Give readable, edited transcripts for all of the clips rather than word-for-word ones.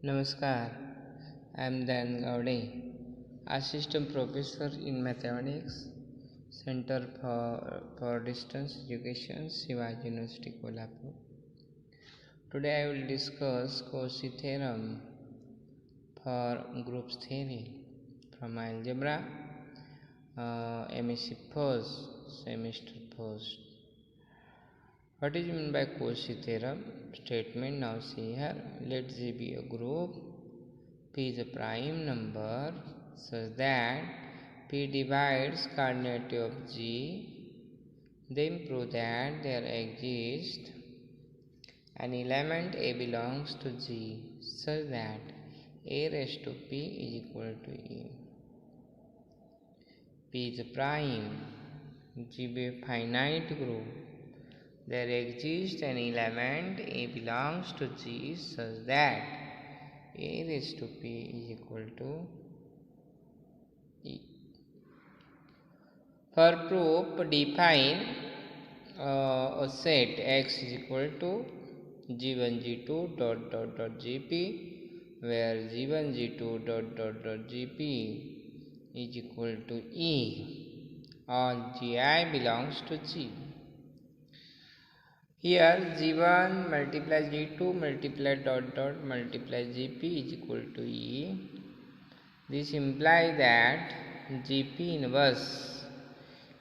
Namaskar, I am Dan Gaude, Assistant Professor in Mathematics, Center for Distance Education, Shivaji University, Kolhapur. Today I will discuss Cauchy theorem for groups theory from algebra, MSc first, semester first. What is meant by Cauchy theorem? Statement now see here. Let G be a group. P is a prime number such that P divides coordinate of G. Then prove that there exists an element A belongs to G such that A raised to P is equal to E. P is a prime. G be a finite group. There exists an element A belongs to G such that A raised to P is equal to E. For proof, define a set X is equal to G1 G2 dot Gp, where G1 G2 dot Gp is equal to E. All Gi belongs to G. Here G1 multiplies G2 multiply dot multiply Gp is equal to E. This implies that Gp inverse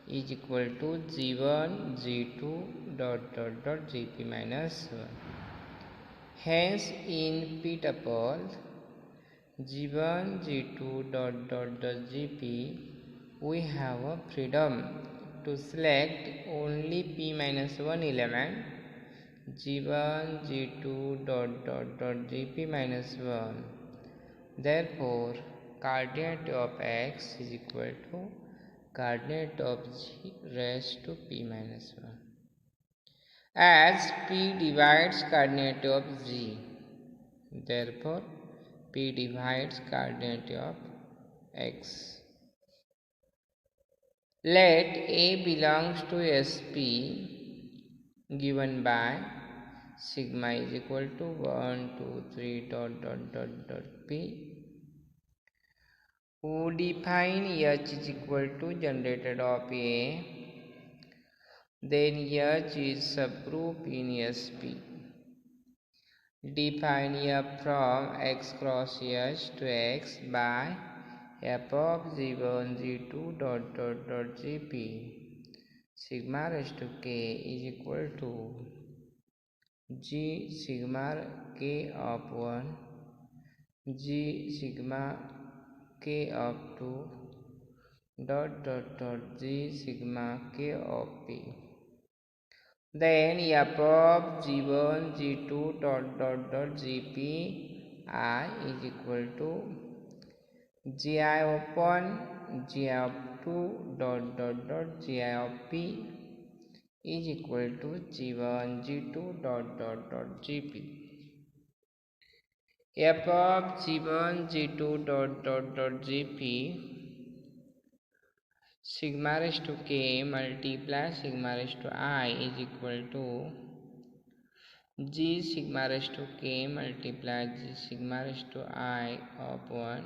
is equal to G1 G2 dot Gp minus 1. Hence in P tuple G1 G2 dot Gp we have a freedom to select only P minus 1 element G1 G2 dot Gp minus 1. Therefore coordinate of X is equal to coordinate of G raised to P minus 1. As P divides coordinate of G, therefore P divides coordinate of X. Let A belongs to SP given by sigma is equal to 1, 2, 3 dot P. Who define H is equal to generated of A, then H is subgroup in SP. Define F from X cross H to X by F of G1 G2 dot Gp. Sigma raised to K is equal to G sigma K of 1, G sigma K of 2 dot G sigma K of P. Then F of G1 G2 dot Gp I is equal to Gi upon Gi of 2 dot Gi of P is equal to G1 G2 dot Gp. F of G1 G2 dot Gp sigma raised to K multiply sigma raised to I is equal to G sigma raised to K multiply G sigma raised to I of 1,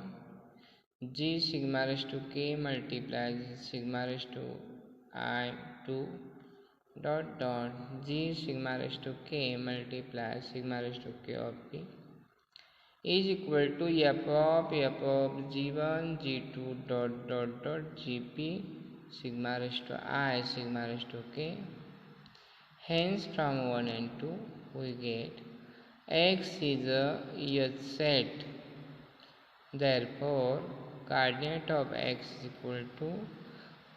G sigma raised to K multiply G sigma raised to I 2 dot G sigma raised to K multiply sigma raised to K of P is equal to F of G1 G2 dot Gp sigma raised to I sigma raised to K. Hence from 1 and 2 we get X is a H set. Therefore coordinate of X is equal to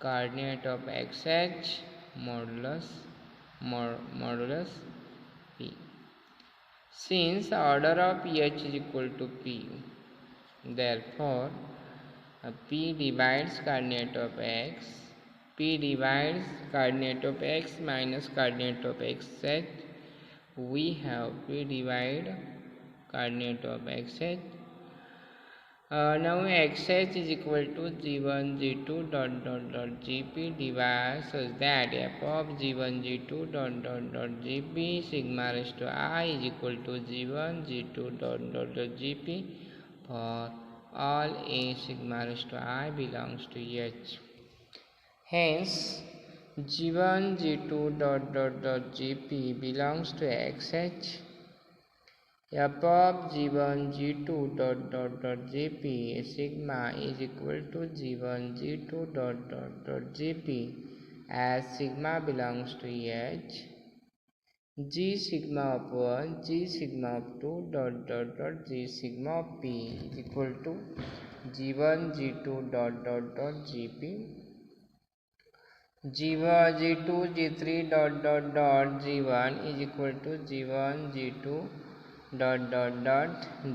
coordinate of XH modulus P. Since order of H is equal to P, therefore P divides coordinate of X. P divides coordinate of X minus coordinate of XH. We have P divide coordinate of XH Now xh is equal to g1 g2 gp divided such that f of g1 g2 gp sigma raised to I is equal to g1 g2 gp for all a sigma raised to I belongs to H. Hence, g1 g2 gp belongs to xh. F of g1 g2 gp sigma is equal to g1 g2 gp as sigma belongs to H. G sigma of 1 g sigma of 2 g sigma of p is equal to g1 g2 gp g1 g2 g3 g1 is equal to g1 g2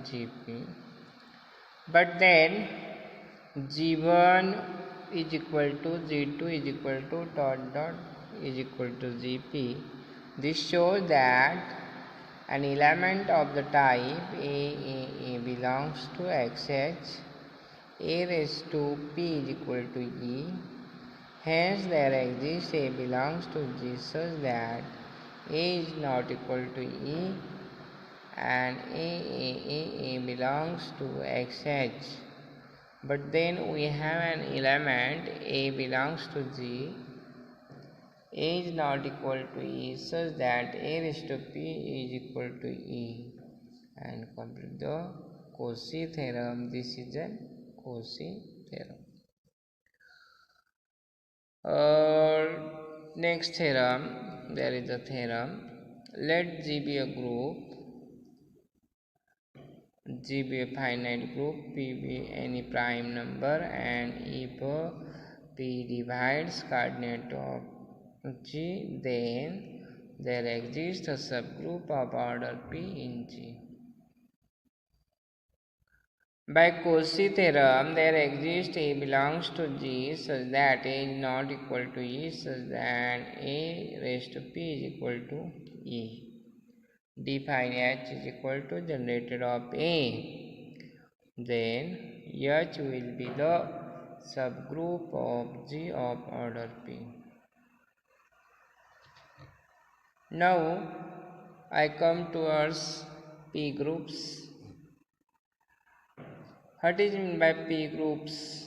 gp. But then g1 is equal to g2 is equal to is equal to gp. This shows that an element of the type a belongs to xh. A raised to p is equal to e. Hence there exists a belongs to G such that A is not equal to E and A belongs to XH. But then we have an element A belongs to G. A is not equal to E such that A raised to P is equal to E. And complete the Cauchy theorem. This is a Cauchy theorem. Next theorem, there is a theorem. Let G be a group, G be a finite group, P be any prime number, and if P divides coordinate of G, then there exists a subgroup of order P in G. By Cauchy theorem, there exists A belongs to G such that A is not equal to E such that A raised to P is equal to E. Define H is equal to generator of A. Then H will be the subgroup of G of order P. Now I come towards P groups. What is meant by P groups?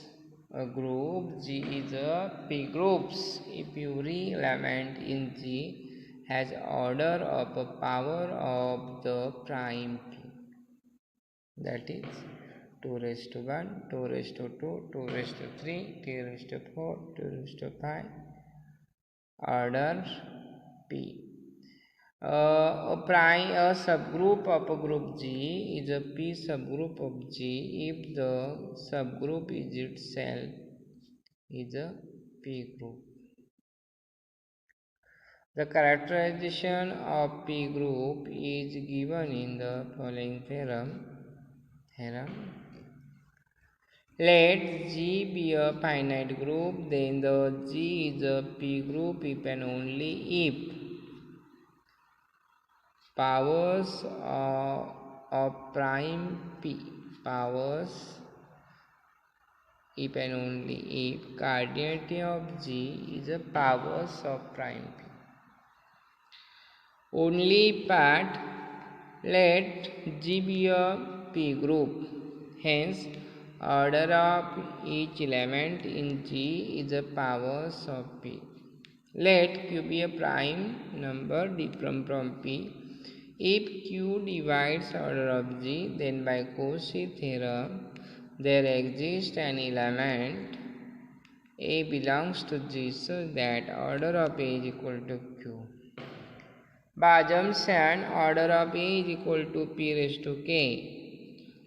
A group G is a P groups if every element in G has order of a power of the prime P. That is 2 raised to 1, 2 raised to 2, 2 raised to 3, 2 raised to 4, 2 raised to 5. Order P. A subgroup of a group G is a P subgroup of G if the subgroup is itself is a P group. The characterization of P group is given in the following theorem. Let G be a finite group, then the G is a P group if and only if powers of prime P, powers if and only if coordinate of G is a powers of prime P. Only part, let G be a P group. Hence, order of each element in G is a powers of P. Let Q be a prime number different from P. If Q divides order of G, then by Cauchy theorem, there exists an element A belongs to G so that order of A is equal to Q. By assumption, order of A is equal to P raised to K.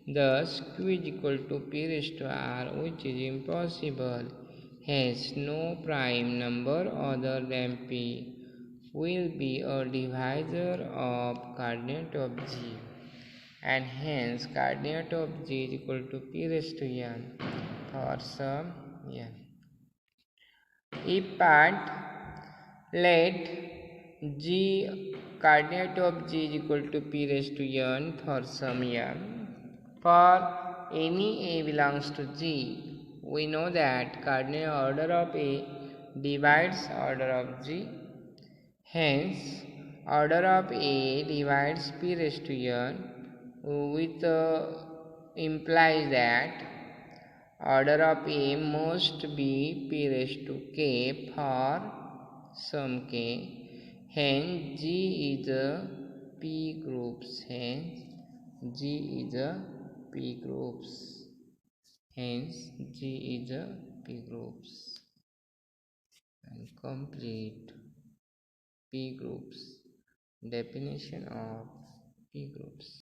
Thus, Q is equal to P raised to R, which is impossible. Hence, no prime number other than P will be a divisor of coordinate of G, and hence coordinate of G is equal to P raised to N for some N. If part, let G coordinate of G is equal to P raised to N for some N. For any A belongs to G, we know that cardinal order of A divides order of G. Hence, order of A divides P raised to n, which implies that order of A must be P raised to k for some k. Hence, G is a P groups. Hence, G is a P groups. Hence, G is a P groups. And complete P groups. Definition of P groups.